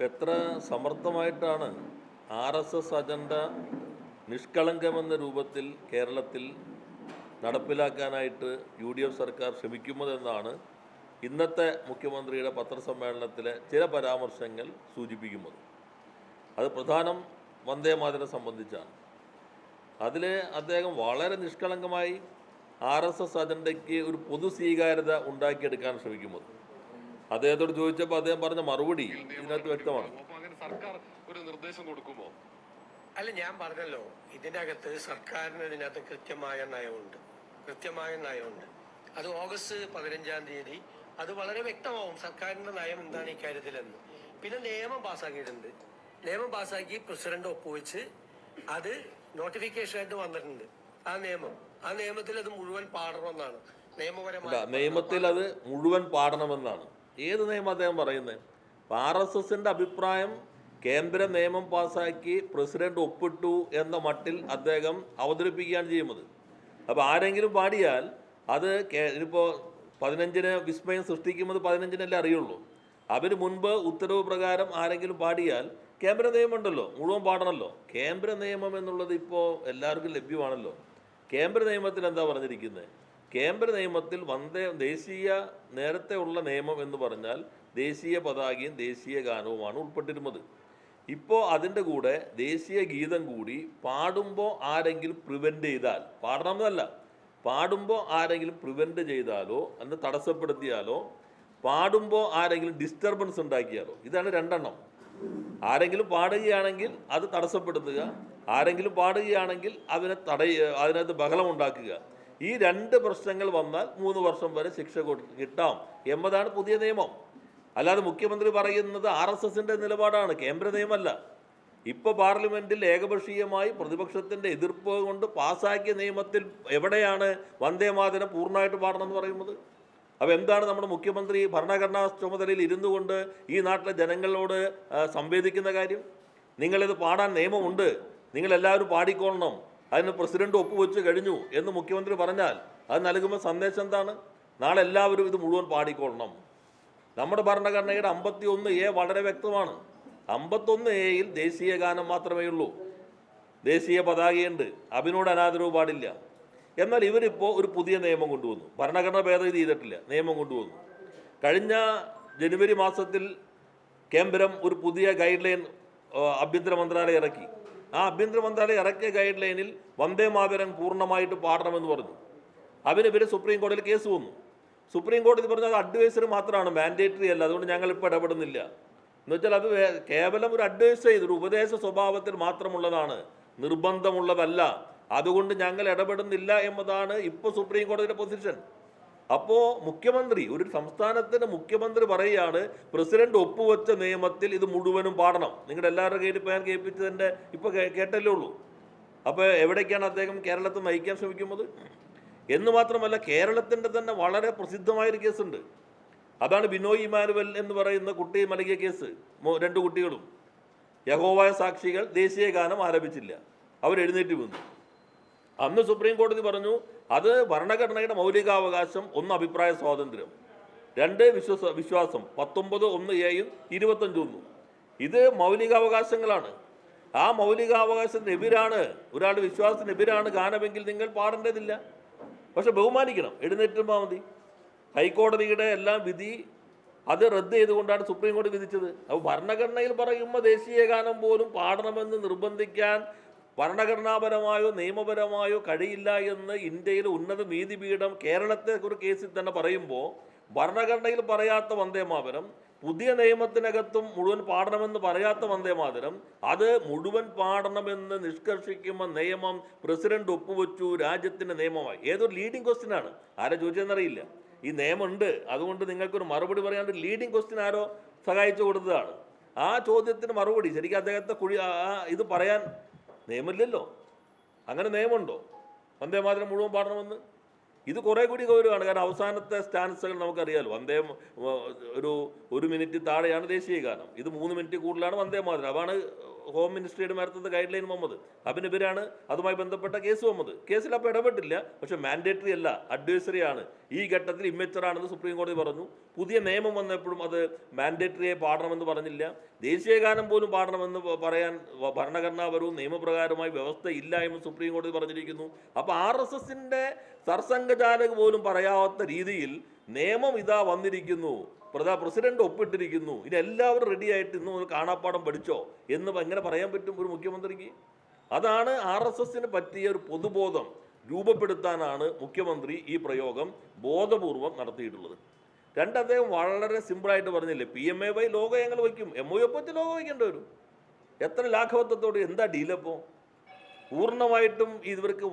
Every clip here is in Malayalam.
എത്ര സമർത്ഥമായിട്ടാണ് RSS അജണ്ട നിഷ്കളങ്കമെന്ന രൂപത്തിൽ കേരളത്തിൽ നടപ്പിലാക്കാനായിട്ട് UDF സർക്കാർ ശ്രമിക്കുന്നതെന്നാണ് ഇന്നത്തെ മുഖ്യമന്ത്രിയുടെ പത്രസമ്മേളനത്തിലെ ചില പരാമർശങ്ങൾ സൂചിപ്പിക്കുന്നത്. അത് പ്രധാനം വന്ദേമാതരം സംബന്ധിച്ചാണ്. അതിൽ അദ്ദേഹം വളരെ നിഷ്കളങ്കമായി RSS അജണ്ടയ്ക്ക് ഒരു പൊതു സ്വീകാര്യത ഉണ്ടാക്കിയെടുക്കാൻ ശ്രമിക്കുന്നത്. അദ്ദേഹത്തോട് ചോദിച്ചപ്പോൾ അദ്ദേഹം പറഞ്ഞ മറുപടി ഇതിനകത്ത് വ്യക്തമാണ്. സർക്കാർ ഒരു നിർദ്ദേശം കൊടുക്കുമോ? അല്ല, ഞാൻ പറഞ്ഞല്ലോ, ഇതിൻ്റെ അകത്ത് സർക്കാരിന് ഇതിനകത്ത് കൃത്യമായ നയമുണ്ട്. അത് ഓഗസ്റ്റ് 15 അത് വളരെ വ്യക്തമാവും സർക്കാരിന്റെ നയം എന്താണ് ഈ കാര്യത്തിലെന്ന്. പിന്നെ നിയമം പാസ്സാക്കിയിട്ടുണ്ട്. നിയമം പാസ്സാക്കി പ്രസിഡന്റ് ഒപ്പുവെച്ച് അത് നോട്ടിഫിക്കേഷനായിട്ട് വന്നിട്ടുണ്ട്. ആ നിയമത്തിൽ അത് മുഴുവൻ പാടണമെന്നാണ് നിയമത്തിൽ അത് മുഴുവൻ പാടണമെന്നാണ്. ഏത് നിയമം അദ്ദേഹം പറയുന്നത്? RSSന്റെ അഭിപ്രായം കേന്ദ്ര നിയമം പാസ്സാക്കി പ്രസിഡന്റ് ഒപ്പിട്ടു എന്ന മട്ടിൽ അദ്ദേഹം അവതരിപ്പിക്കുകയാണ് ചെയ്യുന്നത്. അപ്പോൾ ആരെങ്കിലും പാടിയാൽ അത് ഇപ്പോൾ 15-ന് വിസ്മയം സൃഷ്ടിക്കുന്നത് 15-നല്ലേ അറിയുള്ളൂ. അവർ മുൻപ് ഉത്തരവ് പ്രകാരം ആരെങ്കിലും പാടിയാൽ കേന്ദ്ര നിയമം ഉണ്ടല്ലോ, മുഴുവൻ പാടണമല്ലോ. കേന്ദ്ര നിയമം എന്നുള്ളത് ഇപ്പോൾ എല്ലാവർക്കും ലഭ്യമാണല്ലോ. കേന്ദ്ര നിയമത്തിൽ എന്താ പറഞ്ഞിരിക്കുന്നത്? കേന്ദ്ര നിയമത്തിൽ ദേശീയ നേരത്തെ ഉള്ള നിയമം എന്ന് പറഞ്ഞാൽ ദേശീയ പതാകയും ദേശീയ ഗാനവുമാണ് ഉൾപ്പെട്ടിരുന്നത്. ഇപ്പോൾ അതിൻ്റെ കൂടെ ദേശീയ ഗീതം കൂടി പാടുമ്പോൾ ആരെങ്കിലും പ്രിവെൻറ്റ് ചെയ്താൽ, പാടണമെന്നല്ല, പാടുമ്പോൾ ആരെങ്കിലും പ്രിവെൻറ്റ് ചെയ്താലോ അന്ന് തടസ്സപ്പെടുത്തിയാലോ, പാടുമ്പോൾ ആരെങ്കിലും ഡിസ്റ്റർബൻസ് ഉണ്ടാക്കിയാലോ, ഇതാണ് രണ്ടെണ്ണം. ആരെങ്കിലും പാടുകയാണെങ്കിൽ അത് തടസ്സപ്പെടുത്തുക, ആരെങ്കിലും പാടുകയാണെങ്കിൽ അതിനകത്ത് ബഹളം ഉണ്ടാക്കുക. ഈ രണ്ട് പ്രശ്നങ്ങൾ വന്നാൽ 3 വർഷം വരെ ശിക്ഷ കിട്ടാം എന്നതാണ് പുതിയ നിയമം. അല്ലാതെ മുഖ്യമന്ത്രി പറയുന്നത് RSSന്റെ നിലപാടാണ്, കേന്ദ്ര നിയമമല്ല. ഇപ്പോൾ പാർലമെൻറ്റിൽ ഏകപക്ഷീയമായി പ്രതിപക്ഷത്തിൻ്റെ എതിർപ്പ് കൊണ്ട് പാസ്സാക്കിയ നിയമത്തിൽ എവിടെയാണ് വന്ദേമാതരം പൂർണ്ണമായിട്ട് പാടണമെന്ന് പറയുന്നത്? അപ്പോൾ എന്താണ് നമ്മുടെ മുഖ്യമന്ത്രി ഭരണഘടനാ ചുമതലയിൽ ഇരുന്നു കൊണ്ട് ഈ നാട്ടിലെ ജനങ്ങളോട് സംവേദിക്കുന്ന കാര്യം? നിങ്ങളിത് പാടാൻ നിയമമുണ്ട്, നിങ്ങളെല്ലാവരും പാടിക്കൊള്ളണം, അതിന് പ്രസിഡന്റ് ഒപ്പുവെച്ച് കഴിഞ്ഞു എന്ന് മുഖ്യമന്ത്രി പറഞ്ഞാൽ അത് നൽകുമ്പോൾ സന്ദേശം എന്താണ്? നാളെ എല്ലാവരും ഇത് മുഴുവൻ പാടിക്കൊള്ളണം. നമ്മുടെ ഭരണഘടനയുടെ 51A വളരെ വ്യക്തമാണ്. 51Aയിൽ ദേശീയ ഗാനം മാത്രമേ ഉള്ളൂ, ദേശീയ പതാകയുണ്ട്, അതിനോട് അനാദരവ് പാടില്ല. എന്നാൽ ഇവരിപ്പോൾ ഒരു പുതിയ നിയമം കൊണ്ടുവന്നു. ഭരണഘടന ഭേദഗതി ചെയ്തിട്ടില്ല, നിയമം കൊണ്ടുവന്നു. കഴിഞ്ഞ ജനുവരി മാസത്തിൽ കേന്ദ്രം ഒരു പുതിയ ഗൈഡ് ലൈൻ ആഭ്യന്തര മന്ത്രാലയം ഇറക്കി. ആ ആഭ്യന്തര മന്ത്രാലയം ഇറക്കിയ ഗൈഡ് ലൈനിൽ വന്ദേമാതരം പൂർണ്ണമായിട്ട് പാടണമെന്ന് പറഞ്ഞു. ഇവർ സുപ്രീം കോടതിയിൽ കേസ് വന്നു. സുപ്രീം കോടതി പറഞ്ഞാൽ അത് അഡ്വൈസറി മാത്രമാണ്, മാൻഡേറ്ററി അല്ല, അതുകൊണ്ട് ഞങ്ങളിപ്പോൾ ഇടപെടുന്നില്ല എന്ന് വെച്ചാൽ അത് കേവലം ഒരു അഡ്വൈസ് ചെയ്ത് ഒരു ഉപദേശ സ്വഭാവത്തിൽ മാത്രമുള്ളതാണ്, നിർബന്ധമുള്ളതല്ല. അതുകൊണ്ട് ഞങ്ങൾ ഇടപെടുന്നില്ല എന്നതാണ് ഇപ്പോൾ സുപ്രീം കോടതിയുടെ പൊസിഷൻ. അപ്പോൾ മുഖ്യമന്ത്രി, ഒരു സംസ്ഥാനത്തിൻ്റെ മുഖ്യമന്ത്രി പറയുകയാണ് പ്രസിഡന്റ് ഒപ്പുവെച്ച നിയമത്തിൽ ഇത് മുഴുവനും പാടണം. നിങ്ങളുടെ എല്ലാവരുടെ കയ്യിൽ ഇപ്പോൾ ഞാൻ കേൾപ്പിച്ചതിൻ്റെ ഇപ്പോൾ കേട്ടല്ലേ ഉള്ളൂ. അപ്പോൾ എവിടേക്കാണ് അദ്ദേഹം കേരളത്തെ നയിക്കാൻ ശ്രമിക്കുന്നത് എന്ന് മാത്രമല്ല, കേരളത്തിൻ്റെ തന്നെ വളരെ പ്രസിദ്ധമായൊരു കേസുണ്ട്. അതാണ് ബിനോയ് ഇമാനുവൽ എന്ന് പറയുന്ന കുട്ടി നൽകിയ കേസ്. 2 കുട്ടികളും യഹോവ സാക്ഷികൾ ദേശീയ ഗാനം ആലപിച്ചില്ല, അവരെഴുന്നേറ്റ് വീണു. അന്ന് സുപ്രീം കോടതി പറഞ്ഞു അത് ഭരണഘടനയുടെ മൗലികാവകാശം, 1 അഭിപ്രായ സ്വാതന്ത്ര്യം, 2 വിശ്വാസം, 19(1)(a)യും 25(1). ഇത് മൗലികാവകാശങ്ങളാണ്. ആ മൗലികാവകാശത്തിനെതിരാണ്, ഒരാളുടെ വിശ്വാസത്തിനെതിരാണ് ഗാനമെങ്കിൽ നിങ്ങൾ പാടേണ്ടതില്ല. പക്ഷെ ബഹുമാനിക്കണം, എഴുന്നേറ്റുമ്പോൾ മതി. ഹൈക്കോടതിയുടെ എല്ലാം വിധി അത് റദ്ദ് ചെയ്തുകൊണ്ടാണ് സുപ്രീം കോടതി വിധിച്ചത്. അപ്പോൾ ഭരണഘടനയിൽ പറയുമ്പോൾ ദേശീയ ഗാനം പോലും പാടണമെന്ന് നിർബന്ധിക്കാൻ ഭരണഘടനാപരമായോ നിയമപരമായോ കഴിയില്ല എന്ന് ഇന്ത്യയിലെ ഉന്നത നീതിപീഠം കേരളത്തെ ഒരു കേസിൽ തന്നെ പറയുമ്പോൾ, ഭരണഘടനയിൽ പറയാത്ത വന്ദേമാതരം, പുതിയ നിയമത്തിനകത്തും മുഴുവൻ പാടണമെന്ന് പറയാത്ത വന്ദേമാതരം, അത് മുഴുവൻ പാടണമെന്ന് നിഷ്കർഷിക്കുമ്പോൾ നിയമം പ്രസിഡന്റ് ഒപ്പുവെച്ചു, രാജ്യത്തിൻ്റെ നിയമമായി. ഏതൊരു ലീഡിങ് ക്വസ്റ്റ്യനാണ്, ആരെ ചോദിച്ചതെന്നറിയില്ല. ഈ നിയമമുണ്ട്, അതുകൊണ്ട് നിങ്ങൾക്കൊരു മറുപടി പറയാണ്ട് ലീഡിങ് ക്വസ്റ്റ്യൻ ആരോ സഹായിച്ചു കൊടുത്തതാണ്. ആ ചോദ്യത്തിന് മറുപടി ശരിക്കും അദ്ദേഹത്തെ ഇത് പറയാൻ നിയമമില്ലല്ലോ. അങ്ങനെ നിയമമുണ്ടോ വന്ദേമാതരം മുഴുവൻ പാടണമെന്ന്? ഇത് കുറേ കൂടി ഗൗരവമാണ്. കാരണം അവസാനത്തെ സ്റ്റാൻസുകൾ നമുക്കറിയാലോ. ഒരു മിനിറ്റ് താഴെയാണ് ദേശീയ ഗാനം, ഇത് 3 മിനിറ്റ് കൂടുതലാണ് വന്ദേമാതരം. അതാണ് ഹോം മിനിസ്ട്രിയുടെ നേരത്തെ ഗൈഡ് ലൈൻ വന്നത്. അപ്പം ഇവരാണ് അതുമായി ബന്ധപ്പെട്ട കേസ് വന്നത്. കേസിൽ അപ്പോൾ ഇടപെട്ടില്ല. പക്ഷെ മാൻഡേറ്ററി അല്ല, അഡ്വൈസറി ആണ്. ഈ ഘട്ടത്തിൽ ഇമ്മച്ചുവർ ആണെന്ന് സുപ്രീം കോടതി പറഞ്ഞു. പുതിയ നിയമം വന്നപ്പോഴും അത് മാൻഡേറ്ററിയെ പാടണമെന്ന് പറഞ്ഞില്ല. ദേശീയഗാനം പോലും പാടണമെന്ന് പറയാൻ ഭരണഘടനാപരവും നിയമപ്രകാരമായി വ്യവസ്ഥ ഇല്ല എന്ന് സുപ്രീം കോടതി പറഞ്ഞിരിക്കുന്നു. അപ്പോൾ RSSന്റെ സർസംഘചാലക് പോലും പറയാത്ത രീതിയിൽ നിയമം ഇതാ വന്നിരിക്കുന്നു, പ്രസിഡന്റ് ഒപ്പിട്ടിരിക്കുന്നു, ഇനി എല്ലാവരും റെഡി ആയിട്ട് ഇന്ന് മുതൽ കാണാപ്പാടം പഠിച്ചോ എന്ന് എങ്ങനെ പറയാൻ പറ്റും ഒരു മുഖ്യമന്ത്രിക്ക്? അതാണ് RSSന് പറ്റിയ ഒരു പൊതുബോധം രൂപപ്പെടുത്താനാണ് മുഖ്യമന്ത്രി ഈ പ്രയോഗം ബോധപൂർവം നടത്തിയിട്ടുള്ളത്. അദ്ദേഹം വളരെ സിമ്പിളായിട്ട് പറഞ്ഞില്ലേ, PMAY ലോഗോ ഞങ്ങൾ വയ്ക്കും, MOU ഒപ്പത്തിൽ ലോഗോ വയ്ക്കേണ്ടി വരും. എത്ര ലാഘവത്വത്തോട് എന്താ ഡീലപ്പോൾ? പൂർണ്ണമായിട്ടും ഇവർക്ക്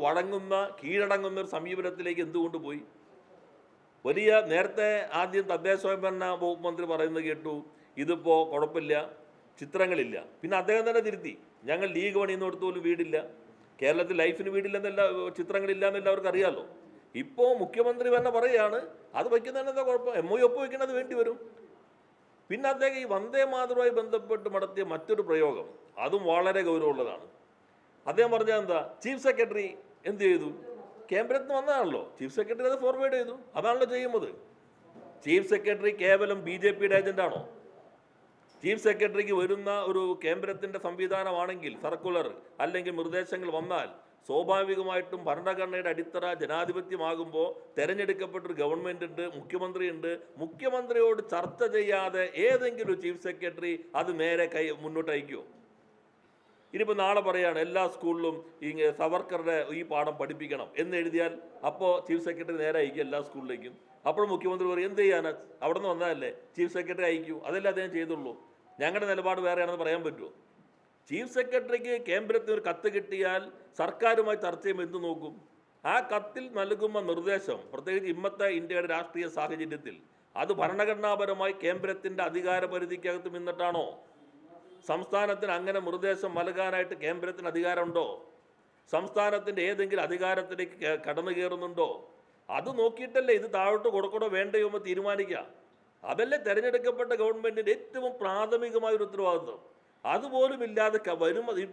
കീഴടങ്ങുന്ന ഒരു സമീപനത്തിലേക്ക് എന്തുകൊണ്ട് പോയി? നേരത്തെ ആദ്യം തദ്ദേശ സ്വയംഭരണ വകുപ്പ് മന്ത്രി പറയുന്നത് കേട്ടു, ഇതിപ്പോൾ കുഴപ്പമില്ല, ചിത്രങ്ങളില്ല. പിന്നെ അദ്ദേഹം തന്നെ തിരുത്തി, ഞങ്ങൾ ലീഗ് പണിയുന്ന കൊടുത്തു പോലും വീടില്ല, കേരളത്തിൽ ലൈഫിന് വീടില്ലെന്നല്ല, ചിത്രങ്ങളില്ല എന്നല്ല അവർക്ക് അറിയാമല്ലോ. ഇപ്പോൾ മുഖ്യമന്ത്രി തന്നെ പറയുകയാണ് അത് വയ്ക്കുന്നതിന് എന്താ കുഴപ്പം, MOU ഒപ്പ് വയ്ക്കുന്നത് വേണ്ടി വരും. പിന്നെ അദ്ദേഹം ഈ വന്ദേ മാതരവുമായി ബന്ധപ്പെട്ട് നടത്തിയ മറ്റൊരു പ്രയോഗം, അതും വളരെ ഗൗരവമുള്ളതാണ്. അദ്ദേഹം പറഞ്ഞാൽ എന്താ, ചീഫ് സെക്രട്ടറി എന്ത് ചെയ്തു? കേന്ദ്രത്തിൽ നിന്ന് വന്നതാണല്ലോ, ചീഫ് സെക്രട്ടറി അത് ഫോർവേഡ് ചെയ്തു. അതാണല്ലോ ചെയ്യുന്നത്. ചീഫ് സെക്രട്ടറി കേവലം BJPയുടെ ഏജന്റാണോ? ചീഫ് സെക്രട്ടറിക്ക് വരുന്ന ഒരു കേന്ദ്രത്തിൻ്റെ സംവിധാനമാണെങ്കിൽ, സർക്കുലർ അല്ലെങ്കിൽ നിർദ്ദേശങ്ങൾ വന്നാൽ സ്വാഭാവികമായിട്ടും ഭരണഘടനയുടെ അടിത്തറ ജനാധിപത്യമാകുമ്പോൾ തിരഞ്ഞെടുക്കപ്പെട്ടൊരു ഗവൺമെൻറ് ഉണ്ട്, മുഖ്യമന്ത്രി ഉണ്ട്. മുഖ്യമന്ത്രിയോട് ചർച്ച ചെയ്യാതെ ഏതെങ്കിലും ചീഫ് സെക്രട്ടറി അത് നേരെ മുന്നോട്ട് അയക്കുമോ? ഇനിയിപ്പോൾ നാളെ പറയാണ് എല്ലാ സ്കൂളിലും സവർക്കറുടെ ഈ പാഠം പഠിപ്പിക്കണം എന്ന് എഴുതിയാൽ അപ്പോൾ ചീഫ് സെക്രട്ടറി നേരെ അയക്കും എല്ലാ സ്കൂളിലേക്കും. അപ്പോൾ മുഖ്യമന്ത്രി പറയും എന്ത് ചെയ്യാനാ, അവിടെ നിന്ന് വന്നതല്ലേ, ചീഫ് സെക്രട്ടറി അയക്കൂ, അതല്ലേ അദ്ദേഹം ചെയ്തുള്ളൂ. ഞങ്ങളുടെ നിലപാട് വേറെയാണെന്ന് പറയാൻ പറ്റുമോ? ചീഫ് സെക്രട്ടറിക്ക് കേന്ദ്രത്തിന് ഒരു കത്ത് കിട്ടിയാൽ സർക്കാരുമായി ചർച്ച ചെയ്യുമ്പോൾ എന്ത് നോക്കും? ആ കത്തിൽ നൽകുന്ന നിർദ്ദേശം, പ്രത്യേകിച്ച് ഇന്നത്തെ ഇന്ത്യയുടെ രാഷ്ട്രീയ സാഹചര്യത്തിൽ, അത് ഭരണഘടനാപരമായി കേന്ദ്രത്തിൻ്റെ അധികാര പരിധിക്കകത്ത് നിന്നിട്ടാണോ? സംസ്ഥാനത്തിന് അങ്ങനെ നിർദ്ദേശം നൽകാനായിട്ട് കേന്ദ്രത്തിന് അധികാരമുണ്ടോ? സംസ്ഥാനത്തിൻ്റെ ഏതെങ്കിലും അധികാരത്തിലേക്ക് കടന്നു കയറുന്നുണ്ടോ? അത് നോക്കിയിട്ടല്ലേ ഇത് താഴോട്ട് കൊടുക്കണോ വേണ്ടയോ എന്ന് തീരുമാനിക്കുക. അതല്ലേ തിരഞ്ഞെടുക്കപ്പെട്ട ഗവൺമെൻറ്റിൻ്റെ ഏറ്റവും പ്രാഥമികമായ ഒരു ഉത്തരവാദിത്വം. അതുപോലും ഇല്ലാതെ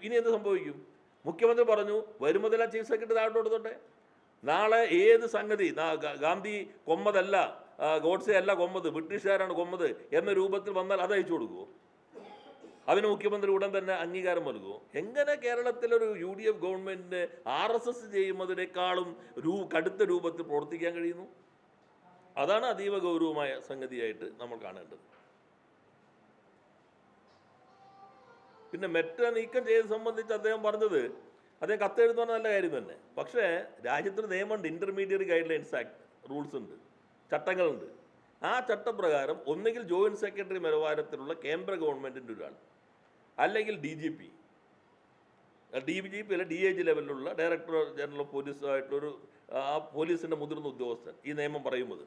ഇനി എന്ത് സംഭവിക്കും? മുഖ്യമന്ത്രി പറഞ്ഞു വരുന്നതെല്ലാം ചീഫ് സെക്രട്ടറി താഴോട്ട് കൊടുത്തോട്ടെ. നാളെ ഏത് സംഗതി ഗാന്ധി കൊമ്മതല്ല, ഗോഡ്സെ അല്ല കൊമ്മത്, ബ്രിട്ടീഷുകാരാണ് കൊമ്മത് എന്ന രൂപത്തിൽ വന്നാൽ അത് അയച്ചു കൊടുക്കുമോ? അതിന് മുഖ്യമന്ത്രി ഉടൻ തന്നെ അംഗീകാരം നൽകുമോ? എങ്ങനെ കേരളത്തിലൊരു UDF ഗവൺമെൻറ്റിന് RSS ചെയ്യുന്നതിനേക്കാളും കടുത്ത രൂപത്തിൽ പ്രവർത്തിക്കാൻ കഴിയുന്നു? അതാണ് അതീവ ഗൗരവമായ സംഗതിയായിട്ട് നമ്മൾ കാണേണ്ടത്. പിന്നെ മെട്രോ നീക്കം ചെയ്ത് സംബന്ധിച്ച് അദ്ദേഹം പറഞ്ഞത്, അദ്ദേഹം കത്തെഴുതുന്ന നല്ല കാര്യം തന്നെ. പക്ഷേ രാജ്യത്തിന് നിയമമുണ്ട്, intermediate guide lines act, rules ഉണ്ട്, ചട്ടങ്ങളുണ്ട്. ആ ചട്ടപ്രകാരം ഒന്നുകിൽ ജോയിന്റ് സെക്രട്ടറി നിലവാരത്തിലുള്ള കേന്ദ്ര ഗവൺമെൻറ്റിൻ്റെ ഒരാൾ, അല്ലെങ്കിൽ DGP അല്ല DIG ലെവലിലുള്ള ഡയറക്ടർ ജനറൽ ഓഫ് പോലീസ് ആയിട്ടൊരു പോലീസിൻ്റെ മുതിർന്ന ഉദ്യോഗസ്ഥൻ ഈ നിയമം പറയുന്നത്.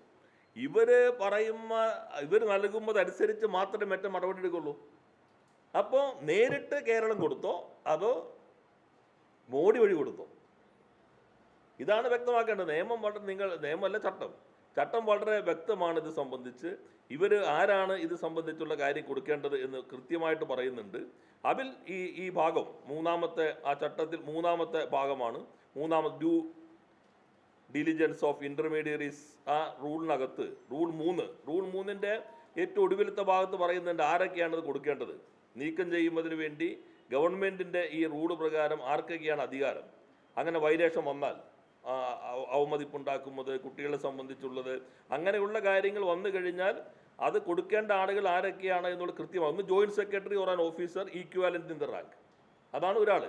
ഇവർ നൽകുമ്പോൾ അനുസരിച്ച് മാത്രമേ മറ്റേ നടപടി എടുക്കുള്ളൂ. അപ്പോൾ നേരിട്ട് കേരളം കൊടുത്തോ അതോ മോഡി വഴി കൊടുത്തോ? ഇതാണ് വ്യക്തമാക്കേണ്ടത്. നിയമമല്ല ചട്ടം വളരെ വ്യക്തമാണ് ഇത് സംബന്ധിച്ച്. ആരാണ് ഇത് സംബന്ധിച്ചുള്ള കാര്യം കൊടുക്കേണ്ടത് എന്ന് കൃത്യമായിട്ട് പറയുന്നുണ്ട്. അതിൽ ഈ ഭാഗം ആ ചട്ടത്തിൽ മൂന്നാമത്തെ ഭാഗമാണ്. Due diligence of intermediaries. ആ റൂളിനകത്ത് റൂൾ 3ന്റെ ഏറ്റവും ഒടുവിലത്തെ ഭാഗത്ത് പറയുന്നുണ്ട് ആരൊക്കെയാണ് ഇത് കൊടുക്കേണ്ടത്. നീക്കം ചെയ്യുന്നതിന് വേണ്ടി ഗവൺമെൻറ്റിൻ്റെ ഈ റൂള് പ്രകാരം ആർക്കൊക്കെയാണ് അധികാരം. അങ്ങനെ വൈലേഷൻ വന്നാൽ, അവമതിപ്പുണ്ടാക്കുന്നത്, കുട്ടികളെ സംബന്ധിച്ചുള്ളത്, അങ്ങനെയുള്ള കാര്യങ്ങൾ വന്നു കഴിഞ്ഞാൽ അത് കൊടുക്കേണ്ട ആളുകൾ ആരൊക്കെയാണ് എന്നുള്ള കൃത്യമാണ്. ഒന്ന് joint secretary or an officer equivalent in the rank, അതാണ് ഒരാൾ.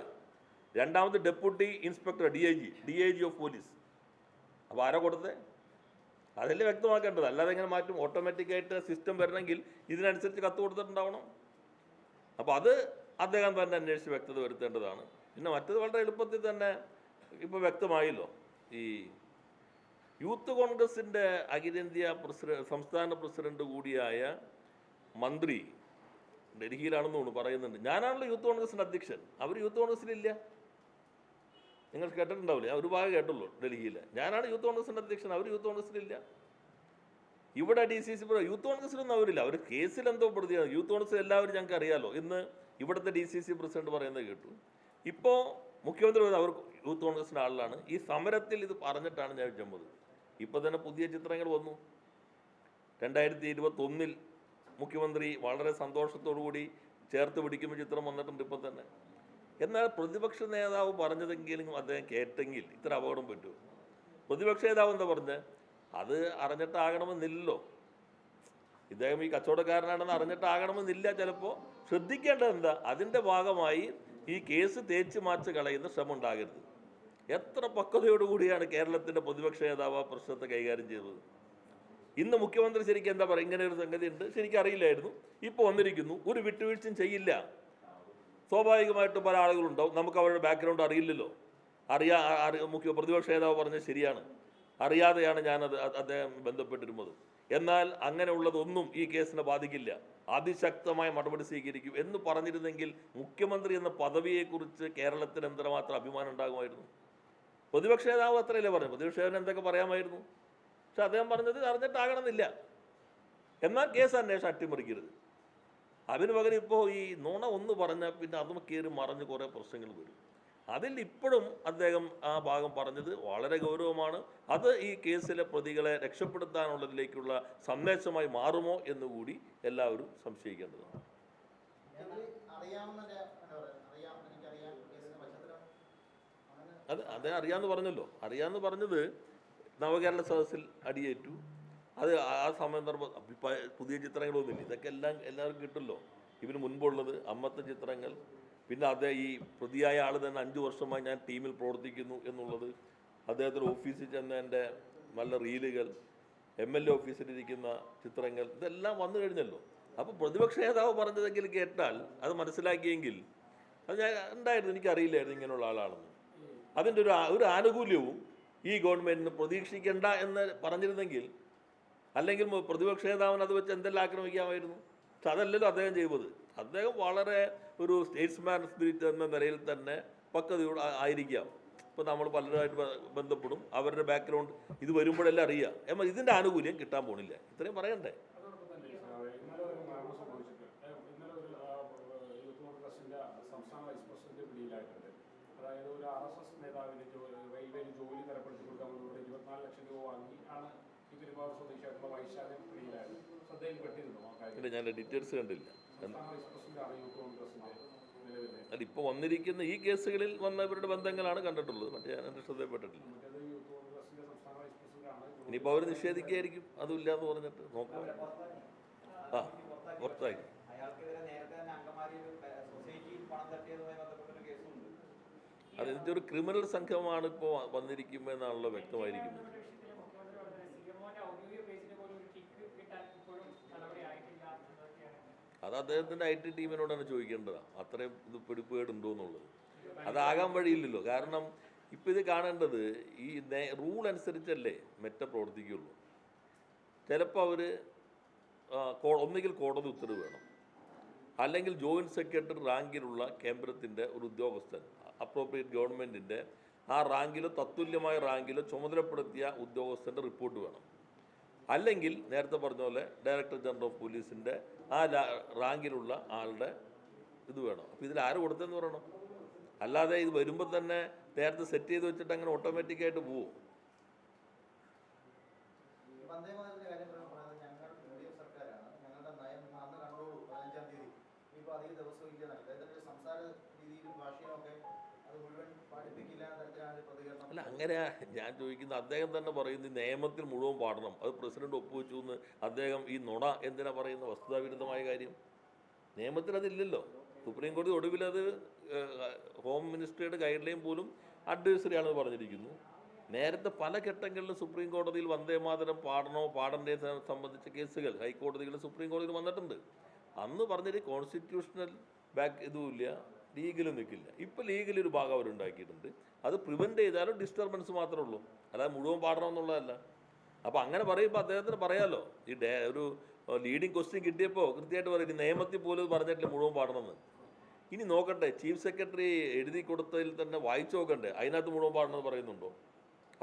രണ്ടാമത് deputy inspector DIG of police. അപ്പോൾ ആരാ കൊടുത്തത്? അതല്ലേ വ്യക്തമാക്കേണ്ടത്. അല്ലാതെ എങ്ങനെ മാറ്റും? ഓട്ടോമാറ്റിക്കായിട്ട് സിസ്റ്റം വരണമെങ്കിൽ ഇതിനനുസരിച്ച് കത്ത് കൊടുത്തിട്ടുണ്ടാവണം. അപ്പോൾ അത് അദ്ദേഹം തന്നെ അന്വേഷിച്ച് വ്യക്തത വരുത്തേണ്ടതാണ്. പിന്നെ മറ്റത് വളരെ എളുപ്പത്തിൽ തന്നെ ഇപ്പോൾ വ്യക്തമായല്ലോ. ഈ യൂത്ത് കോൺഗ്രസിൻ്റെ അഖിലേന്ത്യാ സംസ്ഥാന പ്രസിഡന്റ് കൂടിയായ മന്ത്രി ഡൽഹിയിലാണെന്ന് തോന്നുന്നു പറയുന്നുണ്ട്. ഞാനാണല്ലോ യൂത്ത് കോൺഗ്രസിൻ്റെ അധ്യക്ഷൻ, അവർ യൂത്ത് കോൺഗ്രസിലില്ല. നിങ്ങൾ കേട്ടിട്ടുണ്ടാവില്ലേ? ഒരു ഭാഗം കേട്ടുള്ളൂ ഡൽഹിയിൽ. ഞാനാണ് യൂത്ത് കോൺഗ്രസിൻ്റെ അധ്യക്ഷൻ, അവർ യൂത്ത് കോൺഗ്രസിലില്ല. ഇവിടെ DCC യൂത്ത് കോൺഗ്രസിലൊന്നും അവരില്ല. അവർ കേസിൽ എന്തോ പ്രതിയാണ്. യൂത്ത് കോൺഗ്രസ് എല്ലാവരും ഞങ്ങൾക്ക് അറിയാമല്ലോ. ഇന്ന് ഇവിടുത്തെ DCC പ്രസിഡന്റ് പറയുന്നത് കേട്ടു. ഇപ്പോൾ മുഖ്യമന്ത്രി പറയുന്നത് അവർ യൂത്ത് കോൺഗ്രസിൻ്റെ ആളിലാണ്. ഈ സമരത്തിൽ ഇത് പറഞ്ഞിട്ടാണ് ഞാൻ ചെന്നത്. ഇപ്പോൾ തന്നെ പുതിയ ചിത്രങ്ങൾ വന്നു. 2021 മുഖ്യമന്ത്രി വളരെ സന്തോഷത്തോടുകൂടി ചേർത്ത് പിടിക്കുമ്പോൾ ചിത്രം വന്നിട്ടുണ്ട് ഇപ്പോൾ തന്നെ. എന്നാൽ പ്രതിപക്ഷ നേതാവ് പറഞ്ഞതെങ്കിലും അദ്ദേഹം കേട്ടെങ്കിൽ ഇത്ര അപകടം പറ്റുമോ? പ്രതിപക്ഷ നേതാവ് എന്താ പറഞ്ഞത്? അത് അറിഞ്ഞിട്ടാകണമെന്നില്ലല്ലോ. ഇദ്ദേഹം ഈ കച്ചവടക്കാരനാണെന്ന് അറിഞ്ഞിട്ടാകണമെന്നില്ല. ചിലപ്പോൾ ശ്രദ്ധിക്കേണ്ടത് എന്താ, അതിൻ്റെ ഭാഗമായി ഈ കേസ് തേച്ച് മാച്ച് കളയുന്ന ശ്രമം ഉണ്ടാകരുത്. എത്ര പക്വതയോടുകൂടിയാണ് കേരളത്തിൻ്റെ പ്രതിപക്ഷ നേതാവ് ആ പ്രശ്നത്തെ കൈകാര്യം ചെയ്തത്. ഇന്ന് മുഖ്യമന്ത്രി ശരിക്കും എന്താ പറയുക, ഇങ്ങനെ ഒരു സംഗതി ഉണ്ട്, ശരിക്കും അറിയില്ലായിരുന്നു, ഇപ്പോൾ വന്നിരിക്കുന്നു, ഒരു വിട്ടുവീഴ്ചയും ചെയ്യില്ല. സ്വാഭാവികമായിട്ടും പല ആളുകളുണ്ടാവും, നമുക്ക് അവരുടെ ബാക്ക്ഗ്രൗണ്ട് അറിയില്ലല്ലോ. പ്രതിപക്ഷ നേതാവ് പറഞ്ഞത് ശരിയാണ്, അറിയാതെയാണ് ഞാനത് അദ്ദേഹം ബന്ധപ്പെട്ടിരുന്നത്. എന്നാൽ അങ്ങനെയുള്ളതൊന്നും ഈ കേസിനെ ബാധിക്കില്ല, അതിശക്തമായ നടപടി സ്വീകരിക്കും എന്ന് പറഞ്ഞിരുന്നെങ്കിൽ മുഖ്യമന്ത്രി എന്ന പദവിയെക്കുറിച്ച് കേരളത്തിന് എന്തുമാത്രം അഭിമാനം ഉണ്ടാകുമായിരുന്നു. പ്രതിപക്ഷ നേതാവ് അത്രയല്ലേ പറഞ്ഞു, പ്രതിപക്ഷ നേതാവിന് എന്തൊക്കെ പറയാമായിരുന്നു. പക്ഷെ അദ്ദേഹം പറഞ്ഞത് അറിഞ്ഞിട്ടാകണമെന്നില്ല. എന്നാൽ കേസ് അന്വേഷണം അട്ടിമറിക്കരുത്. അതിന് പകരം ഇപ്പോൾ ഈ നുണ ഒന്ന് പറഞ്ഞാൽ പിന്നെ അതും കയറി മറിഞ്ഞ് കുറേ പ്രശ്നങ്ങൾ വരും. അതിൽ ഇപ്പോഴും അദ്ദേഹം ആ ഭാഗം പറഞ്ഞത് വളരെ ഗൗരവമാണ്. അത് ഈ കേസിലെ പ്രതികളെ രക്ഷപ്പെടുത്താനുള്ളതിലേക്കുള്ള സന്ദേശമായി മാറുമോ എന്നുകൂടി എല്ലാവരും സംശയിക്കേണ്ടതാണ്. അത് അദ്ദേഹം അറിയാമെന്ന് പറഞ്ഞല്ലോ. അറിയാമെന്ന് പറഞ്ഞത് നവകേരള സദസ്സിൽ അടിയേറ്റു. അത് ആ സന്ദർഭം പുതിയ ചിത്രങ്ങളൊന്നുമില്ല, ഇതൊക്കെ എല്ലാവർക്കും കിട്ടുമല്ലോ. ഇതിന് മുൻപുള്ളത് അമ്മത്തെ ചിത്രങ്ങൾ, പിന്നെ അദ്ദേഹം ഈ പ്രതിയായ ആൾ തന്നെ 5 വർഷമായി ഞാൻ ടീമിൽ പ്രവർത്തിക്കുന്നു എന്നുള്ളത്, അദ്ദേഹത്തിൻ്റെ ഓഫീസിൽ ചെന്ന എൻ്റെ നല്ല റീലുകൾ, MLA ഓഫീസിലിരിക്കുന്ന ചിത്രങ്ങൾ, ഇതെല്ലാം വന്നു കഴിഞ്ഞല്ലോ. അപ്പോൾ പ്രതിപക്ഷ നേതാവ് പറഞ്ഞതെങ്കിലും കേട്ടാൽ അത് മനസ്സിലാക്കിയെങ്കിൽ അത് ഞാൻ ഉണ്ടായിരുന്നു, എനിക്കറിയില്ലായിരുന്നു ഇങ്ങനെയുള്ള ആളാണെന്ന്. അതിൻ്റെ ഒരു ആനുകൂല്യവും ഈ ഗവൺമെൻറ്റിന് പ്രതീക്ഷിക്കേണ്ട എന്ന് പറഞ്ഞിരുന്നെങ്കിൽ, അല്ലെങ്കിൽ പ്രതിപക്ഷ നേതാവിന് അത് വെച്ച് എന്തെല്ലാം ആക്രമിക്കാമായിരുന്നു. പക്ഷെ അതല്ലല്ലോ അദ്ദേഹം ചെയ്തത്. അദ്ദേഹം വളരെ ഒരു സ്റ്റേറ്റ്സ്മാൻ സ്പിരിറ്റ് എന്ന നിലയിൽ തന്നെ പക്വതയോട് ആയിരിക്കാം. ഇപ്പോൾ നമ്മൾ പലരുമായിട്ട് ബന്ധപ്പെടും, അവരുടെ ബാക്ക്ഗ്രൗണ്ട് ഇത് വരുമ്പോഴെല്ലാം അറിയാം. എന്നാൽ ഇതിൻ്റെ ആനുകൂല്യം കിട്ടാൻ പോണില്ല. ഇത്രയും പറയണ്ടേ. അതായത് ഒരു RSS നേതാവിന് റെയിൽവേയിൽ ജോലി തരപ്പെടുത്തി കൊടുക്കാൻ 24 ലക്ഷം രൂപ വാങ്ങി ആണ് ഈ പെരുമ്പാവൂർ സ്വദേശിയായിട്ടുള്ള വൈശാഖൻ പിടിയിലായത്. ശ്രദ്ധയിൽപ്പെട്ടിരുന്നു ആ കാര്യം? ഞാൻ ഡീറ്റെയിൽസ് കണ്ടില്ല. യൂത്ത് കോൺഗ്രസിന്റെ നിലവിലെ അല്ല, ഇപ്പോൾ വന്നിരിക്കുന്ന ഈ കേസുകളിൽ വന്നവരുടെ ബന്ധങ്ങളാണ് കണ്ടിട്ടുള്ളത്. മറ്റേ ഞാൻ എൻ്റെ ശ്രദ്ധയിൽപ്പെട്ടിട്ടില്ല. യൂത്ത് കോൺഗ്രസിന്റെ സംസ്ഥാന വൈസ് പ്രസിഡന്റാണ്. ഇനിയിപ്പോൾ അവർ നിഷേധിക്കുകയായിരിക്കും, അതുമില്ല എന്ന് പറഞ്ഞിട്ട് നോക്കാം. പുറത്തായി. അതിൻ്റെ ഒരു ക്രിമിനൽ സംഘമാണ് ഇപ്പോൾ വന്നിരിക്കുമെന്നാണല്ലോ വ്യക്തമായിരിക്കുന്നത്. അത് അദ്ദേഹത്തിൻ്റെ IT ടീമിനോടാണ് ചോദിക്കേണ്ടതാണ്, അത്രയും ഇത് പിടിപ്പുകേടുണ്ടോ എന്നുള്ളത്. അതാകാൻ വഴിയില്ലല്ലോ. കാരണം ഇപ്പം ഇത് കാണേണ്ടത് ഈ റൂൾ അനുസരിച്ചല്ലേ പ്രവർത്തിക്കുള്ളൂ. ചിലപ്പോൾ അവർ ഒന്നുകിൽ കോടതി ഉത്തരവ് വേണം, അല്ലെങ്കിൽ ജോയിൻറ്റ് സെക്രട്ടറി റാങ്കിലുള്ള കേന്ദ്രത്തിൻ്റെ ഒരു ഉദ്യോഗസ്ഥൻ, അപ്രോപ്രിയേറ്റ് ഗവൺമെൻറ്റിൻ്റെ ആ റാങ്കിലോ തത്തുല്യമായ റാങ്കിലോ ചുമതലപ്പെടുത്തിയ ഉദ്യോഗസ്ഥൻ്റെ റിപ്പോർട്ട് വേണം, അല്ലെങ്കിൽ നേരത്തെ പറഞ്ഞ പോലെ ഡയറക്ടർ ജനറൽ ഓഫ് പോലീസിൻ്റെ ആ റാങ്കിലുള്ള ആളുടെ ഇത് വേണം. അപ്പോൾ ഇതിൽ ആര് കൊടുത്തതെന്ന് പറയണം. അല്ലാതെ ഇത് വരുമ്പോൾ തന്നെ നേരത്തെ സെറ്റ് ചെയ്ത് വെച്ചിട്ട് അങ്ങനെ ഓട്ടോമാറ്റിക്കായിട്ട് പോവും. അല്ല, അങ്ങനെ ഞാൻ ചോദിക്കുന്നത്, അദ്ദേഹം തന്നെ പറയുന്നത് നിയമത്തിൽ മുഴുവൻ പാടണം, അത് പ്രസിഡന്റ് ഒപ്പുവെച്ചു എന്ന് അദ്ദേഹം ഈ നുണ എന്തിനാ പറയുന്ന വസ്തുതാവിരുദ്ധമായ കാര്യം? നിയമത്തിൽ അതില്ലല്ലോ. സുപ്രീം കോടതി ഒടുവിൽ അത് ഹോം മിനിസ്ട്രിയുടെ ഗൈഡ് ലൈൻ പോലും അഡ്വൈസറി ആണെന്ന് പറഞ്ഞിരിക്കുന്നു. നേരത്തെ പല ഘട്ടങ്ങളിലും സുപ്രീം കോടതിയിൽ വന്ദേമാതരം പാടണ്ടേ സംബന്ധിച്ച കേസുകൾ ഹൈക്കോടതികളിൽ സുപ്രീം കോടതിയിൽ വന്നിട്ടുണ്ട്. അന്ന് പറഞ്ഞൊരു കോൺസ്റ്റിറ്റ്യൂഷണൽ ഇതുമില്ല, ലീഗലും നിൽക്കില്ല. ഇപ്പോൾ ലീഗലൊരു ഭാഗം അവരുണ്ടാക്കിയിട്ടുണ്ട്. അത് പ്രിവെൻറ്റ് ചെയ്താലും ഡിസ്റ്റർബൻസ് മാത്രമേ ഉള്ളൂ, അല്ലാതെ മുഴുവൻ പാടണമെന്നുള്ളതല്ല. അപ്പോൾ അങ്ങനെ പറയുമ്പോൾ അദ്ദേഹത്തിന് പറയാമല്ലോ, ഈ ഒരു ലീഡിങ് ക്വസ്റ്റ്യൻ കിട്ടിയപ്പോൾ കൃത്യമായിട്ട് പറയും നിയമത്തിൽ പോലും പറഞ്ഞിട്ടില്ല മുഴുവൻ പാടണമെന്ന്. ഇനി നോക്കട്ടെ, ചീഫ് സെക്രട്ടറി എഴുതി കൊടുത്തതിൽ തന്നെ വായിച്ചു നോക്കണ്ടേ, അതിനകത്ത് മുഴുവൻ പാടണമെന്ന് പറയുന്നുണ്ടോ?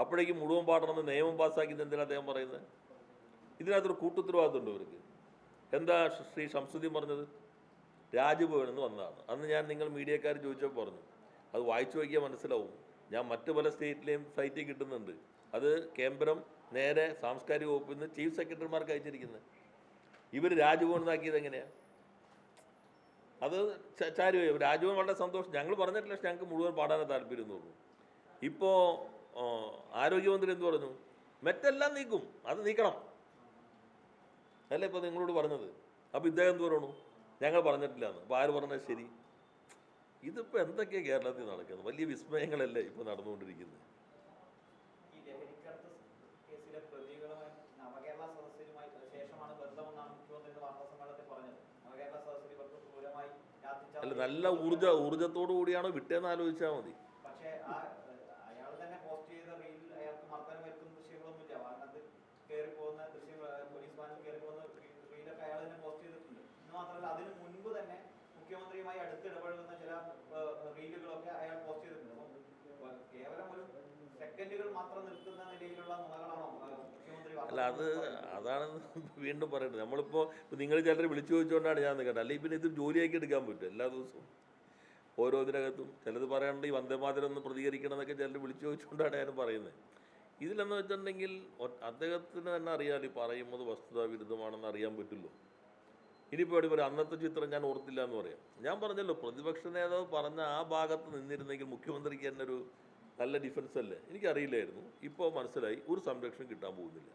അപ്പോഴേക്കും മുഴുവൻ പാടണമെന്ന് നിയമം പാസ്സാക്കിയത് എന്തിനാണ് അദ്ദേഹം പറയുന്നത്? ഇതിനകത്തൊരു കൂട്ടുത്തരവാദിത്തമുണ്ടോ ഇവർക്ക്? എന്താ ശ്രീ ഷംസുദ്ദീൻ പറഞ്ഞത്? രാജ്ഭവനിൽ നിന്ന് വന്നതാണ്. അന്ന് ഞാൻ നിങ്ങൾ മീഡിയക്കാർ ചോദിച്ചപ്പോൾ പറഞ്ഞു അത് വായിച്ചു നോക്കിയാൽ മനസ്സിലാവും. ഞാൻ മറ്റു പല സ്റ്റേറ്റിലെയും സൈറ്റിൽ കിട്ടുന്നുണ്ട്. അത് കേന്ദ്രം നേരെ സാംസ്കാരിക വകുപ്പിൽ നിന്ന് ചീഫ് സെക്രട്ടറിമാർക്ക് അയച്ചിരിക്കുന്നത്. ഇവർ രാജ്ഭവൻ ആക്കിയത് എങ്ങനെയാണ്? അത് ചാരുപോയി. രാജ്ഭവൻ വളരെ സന്തോഷം. ഞങ്ങൾ പറഞ്ഞിട്ടില്ല ഞങ്ങൾക്ക് മുഴുവൻ പാടാൻ താല്പര്യം എന്ന് പറഞ്ഞു. ഇപ്പോൾ ആരോഗ്യമന്ത്രി എന്ത് പറഞ്ഞു? മറ്റെല്ലാം നീക്കും, അത് നീക്കണം അല്ലേ ഇപ്പോൾ നിങ്ങളോട് പറഞ്ഞത്. അപ്പോൾ ഇദ്ദേഹം എന്ത് പറയണു? ഞങ്ങൾ പറഞ്ഞിട്ടില്ല എന്ന്. അപ്പോൾ ആര് പറഞ്ഞാൽ ശരി? ഇതിപ്പോൾ എന്തൊക്കെയാണ് കേരളത്തിൽ നടക്കുന്നത്? വലിയ വിസ്മയങ്ങളല്ലേ ഇപ്പോൾ നടന്നുകൊണ്ടിരിക്കുന്നത്. അല്ല, നല്ല ഊർജത്തോടു കൂടിയാണോ വിട്ടേന്ന് ആലോചിച്ചാൽ മതി. അതിന് മുൻപ് തന്നെ മുഖ്യമന്ത്രിയുമായി അടുത്ത് ഇടപഴകുന്ന ചില റീലുകളൊക്കെ അയാൾ പോസ്റ്റ് ചെയ്തിട്ടുണ്ട്. അപ്പം കേവലം ഒരു സെക്കൻഡുകൾ മാത്രം നിൽക്കുന്ന നിലയിലുള്ള നുണകളാണോ മുഖ്യമന്ത്രി? അല്ല, അതാണ് വീണ്ടും പറയുന്നത്. നമ്മളിപ്പോൾ നിങ്ങൾ ചിലർ വിളിച്ചു ചോദിച്ചുകൊണ്ടാണ് ഞാൻ നിൽക്കട്ടെ. അല്ലെങ്കിൽ പിന്നെ ഇത് ജോലിയാക്കി എടുക്കാൻ പറ്റും എല്ലാ ദിവസവും ഓരോ ഇതിനകത്തും. ചിലത് പറയാനുണ്ട് ഈ വന്ദേമാതരം ഒന്ന് പ്രതികരിക്കണം എന്നൊക്കെ ചിലർ വിളിച്ചു ചോദിച്ചുകൊണ്ടാണ് ഞാൻ പറയുന്നത്. ഇതിലെന്ന് വെച്ചിട്ടുണ്ടെങ്കിൽ അദ്ദേഹത്തിന് തന്നെ അറിയാം ഈ പറയുന്നത് വസ്തുതാ വിരുദ്ധമാണെന്ന് അറിയാൻ പറ്റുമല്ലോ. ഇനിയിപ്പോൾ എവിടെ പറയും അന്നത്തെ ചിത്രം ഞാൻ ഓർത്തില്ല എന്ന് പറയാം. ഞാൻ പറഞ്ഞല്ലോ പ്രതിപക്ഷ നേതാവ് പറഞ്ഞ ആ ഭാഗത്ത് നിന്നിരുന്നെങ്കിൽ മുഖ്യമന്ത്രിക്ക് തന്നെ ഒരു നല്ല ഡിഫൻസ് അല്ലേ? എനിക്കറിയില്ലായിരുന്നു. ഇപ്പോൾ മനസ്സിലായി ഒരു സംരക്ഷണം കിട്ടാൻ പോകുന്നില്ല.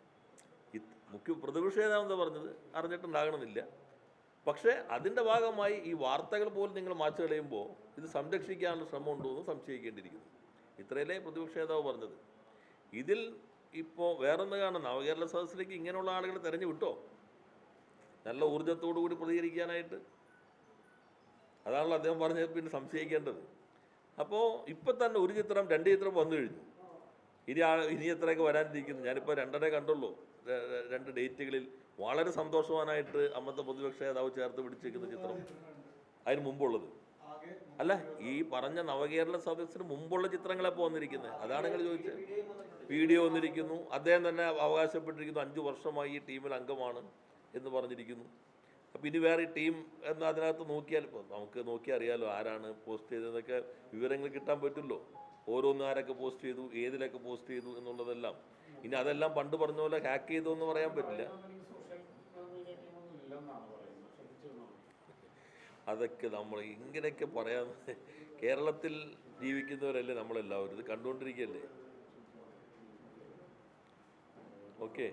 പ്രതിപക്ഷ നേതാവ് എന്താ പറഞ്ഞത് അറിഞ്ഞിട്ടുണ്ടാകണമെന്നില്ല. പക്ഷേ അതിൻ്റെ ഭാഗമായി ഈ വാർത്തകൾ പോലും നിങ്ങൾ മാച്ചു കളയുമ്പോൾ ഇത് സംരക്ഷിക്കാനുള്ള ശ്രമം ഉണ്ടോ എന്ന് സംശയിക്കേണ്ടിയിരിക്കുന്നു. ഇത്രയല്ലേ പ്രതിപക്ഷ നേതാവ് പറഞ്ഞത്. ഇതിൽ ഇപ്പോൾ വേറൊന്ന് കാണാം. നവകേരള സദസ്സിലേക്ക് ഇങ്ങനെയുള്ള ആളുകളെ തെരഞ്ഞു വിട്ടോ നല്ല ഊർജ്ജത്തോടു കൂടി പ്രതികരിക്കാനായിട്ട്? അതാണല്ലോ അദ്ദേഹം പറഞ്ഞത്. പിന്നെ സംശയിക്കേണ്ടത്. അപ്പോൾ ഇപ്പം തന്നെ ഒരു ചിത്രം 2 ചിത്രം വന്നു കഴിഞ്ഞു. ഇനി എത്രയൊക്കെ വരാനിരിക്കുന്നു. ഞാനിപ്പോൾ 2 കണ്ടുള്ളൂ. 2 ഡേറ്റുകളിൽ വളരെ സന്തോഷവാനായിട്ട് അന്നത്തെ പ്രതിപക്ഷ നേതാവ് ചേർത്ത് പിടിച്ചിരിക്കുന്ന ചിത്രം അതിന് മുമ്പുള്ളത്. അല്ല, ഈ പറഞ്ഞ നവകേരള സദസ്സിന് മുമ്പുള്ള ചിത്രങ്ങളെപ്പോൾ വന്നിരിക്കുന്നത്? അതാണ് നിങ്ങൾ ചോദിച്ചത്. വീഡിയോ വന്നിരിക്കുന്നു. അദ്ദേഹം തന്നെ അവകാശപ്പെട്ടിരിക്കുന്നു 5 വർഷമായി ഈ ടീമിൽ അംഗമാണ് എന്ന് പറഞ്ഞിരിക്കുന്നു. അപ്പോൾ ഇനി വേറെ ടീം എന്ന് അതിനകത്ത് നോക്കിയാൽ ഇപ്പോൾ നമുക്ക് നോക്കിയാൽ അറിയാമല്ലോ ആരാണ് പോസ്റ്റ് ചെയ്തതെന്നൊക്കെ വിവരങ്ങൾ കിട്ടാൻ പറ്റുമല്ലോ. ഓരോന്നും ആരൊക്കെ പോസ്റ്റ് ചെയ്തു, ഏതിലൊക്കെ പോസ്റ്റ് ചെയ്തു എന്നുള്ളതെല്ലാം. ഇനി അതെല്ലാം പണ്ട് പറഞ്ഞ പോലെ ഹാക്ക് ചെയ്തു എന്ന് പറയാൻ പറ്റില്ല. അതൊക്കെ നമ്മൾ ഇങ്ങനെയൊക്കെ പറയാൻ കേരളത്തിൽ ജീവിക്കുന്നവരല്ലേ നമ്മളെല്ലാവരും. ഇത് കണ്ടുകൊണ്ടിരിക്കുകയല്ലേ. ഓക്കെ.